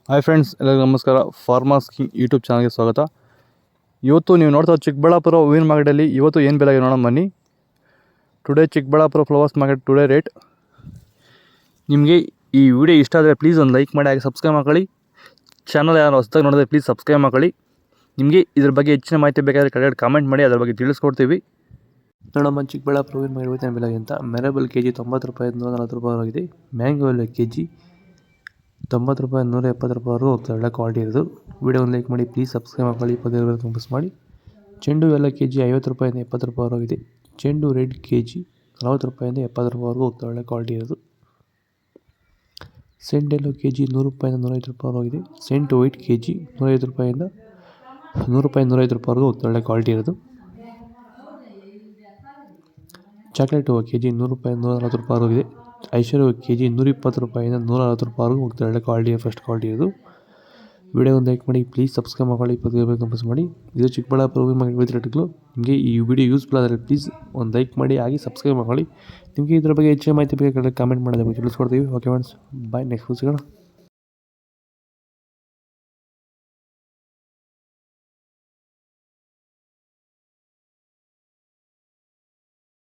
Hi friends, ಎಲ್ಲರಿಗೂ ನಮಸ್ಕಾರ. Farmers king YouTube ಚಾನಲ್ಗೆ ಸ್ವಾಗತ. ಇವತ್ತು ನೀವು ನೋಡ್ತಾ ಚಿಕ್ಕಬಳ್ಳಾಪುರ ಹೂವಿನ ಮಾರ್ಕೆಟಲ್ಲಿ ಇವತ್ತು ಏನು ಬೆಲೆ ನೋಡೋಣ ಬನ್ನಿ. Today Chikkaballapur flowers market today rate. ನಿಮಗೆ ಈ ವಿಡಿಯೋ ಇಷ್ಟ ಆದರೆ ಪ್ಲೀಸ್ ಒಂದು ಲೈಕ್ ಮಾಡಿ, ಹಾಗೆ ಸಬ್ಸ್ಕ್ರೈಬ್ ಮಾಡ್ಕೊಳ್ಳಿ. ಚಾನಲ್ ಯಾರು ಹೊಸದಾಗಿ ನೋಡಿದ್ರೆ ಪ್ಲೀಸ್ ಸಬ್ಸ್ಕ್ರೈಬ್ ಮಾಡ್ಕೊಳ್ಳಿ. ನಿಮಗೆ ಇದ್ರ ಬಗ್ಗೆ ಹೆಚ್ಚಿನ ಮಾಹಿತಿ ಬೇಕಾದರೆ ಕೆಳಗಡೆ ಕಾಮೆಂಟ್ ಮಾಡಿ, ಅದರ ಬಗ್ಗೆ ತಿಳಿಸ್ಕೊಡ್ತೀವಿ. ನೋಡಮ್ಮ, ಚಿಕ್ಕಬಳ್ಳಾಪುರ ಹೂವಿನ ಮಾರ್ಕೆಟ್ ಇವತ್ತಿನ ಬೆಲೆ ಅಂತ ಮೆರಬಲ್ ಕೆ ಜಿ 90 ರೂಪಾಯಿ 140 ರೂಪಾಯಿ ಆಗಿದೆ. ಮ್ಯಾಂಗೋ ಎಲ್ಲ ಕೆ ಜಿ 90 ರೂಪಾಯಿ 170 ರೂಪಾಯಿವರೆಗೂ ಹೋಗ್ತಾ ಒಳ್ಳೆ ಕ್ವಾಲಿಟಿ ಇರೋದು. ವಿಡಿಯೋ ಒಂದು ಲೈಕ್ ಮಾಡಿ, ಪ್ಲೀಸ್ ಸಬ್ಸ್ಕ್ರೈಬ್ ಮಾಡ್ಕೊಳ್ಳಿ, ಪದೇ ಕಂಪಸ್ ಮಾಡಿ. ಚೆಂಡು ಎಲ್ಲ ಕೆ ಜಿ 50 ರೂಪಾಯಿಂದ 70 ರೂಪಾಯಿವರೆಗಿದೆ. ಚೆಂಡು ರೆಡ್ ಕೆ ಜಿ 40 ರೂಪಾಯಿಂದ 70 ರೂಪಾಯಿವರೆಗೂ ಹೋಗ್ತಾ ಒಳ್ಳೆ ಕ್ವಾಲಿಟಿ ಇರೋದು. ಸೆಂಟ್ ಎಲ್ಲೋ ಕೆ ಜಿ 100 ರೂಪಾಯಿಂದ 105 ರೂಪಾಯಿವರೆಗಿದೆ. ಸೆಂಟ್ ವೈಟ್ ಕೆ ಜಿ 105 ರೂಪಾಯಿಂದ 100 ರೂಪಾಯಿ 105 ರೂಪಾಯಿವರೆಗೂ ಹೋಗ್ತಾ ಒಳ್ಳೆ ಕ್ವಾಲಿಟಿ ಇರೋದು. ಚಾಕ್ಲೇಟ್ ಹೂವು ಕೆ ಜಿ 100 ರೂಪಾಯಿ 140 ರೂಪಾಯಿವರೆಗಿದೆ. ಐಶ್ವರ್ಯ ಕೆ ಜಿ 120 ರೂಪಾಯಿಂದ 140 ರೂಪಾಯಿವರೆಗೂ ಹೋಗ್ತಾ ಒಳ್ಳೆ ಕ್ವಾಲಿಟಿ, ಫಸ್ಟ್ ಕ್ವಾಲಿಟಿ ಇದು. ವಿಡಿಯೋ ಒಂದು ಲೈಕ್ ಮಾಡಿ, ಪ್ಲೀಸ್ ಸಬ್ಸ್ಕ್ರೈಬ್ ಮಾಡ್ಕೊಳ್ಳಿ, ಪದೇ ಕಂಪಸ್ ಮಾಡಿ. ಇದು ಚಿಕ್ಕಬಳ್ಳಾಪುರ ಹೂವಿನ ಮಾರ್ಕೆಟ್ ರೇಟ್ಗಳು. ನಿಮಗೆ ಈ ವಿಡಿಯೋ ಯೂಸ್ಫುಲ್ ಆದರೆ ಪ್ಲೀಸ್ ಒಂದು ಲೈಕ್ ಮಾಡಿ, ಹಾಗೆ ಸಬ್ಸ್ಕ್ರೈಬ್ ಮಾಡ್ಕೊಳ್ಳಿ. ನಿಮಗೆ ಇದರ ಬಗ್ಗೆ ಹೆಚ್ಚಿನ ಮಾಹಿತಿ ಬೇಕಾದರೆ ಕಾಮೆಂಟ್ ಮಾಡೋದಕ್ಕೆ ತಿಳಿಸ್ಕೊಡ್ತೀವಿ. ಓಕೆ ಫ್ರೆಂಡ್ಸ್, ಬಾಯ್. ನೆಕ್ಸ್ಟ್ ಸಿಗೋಣ.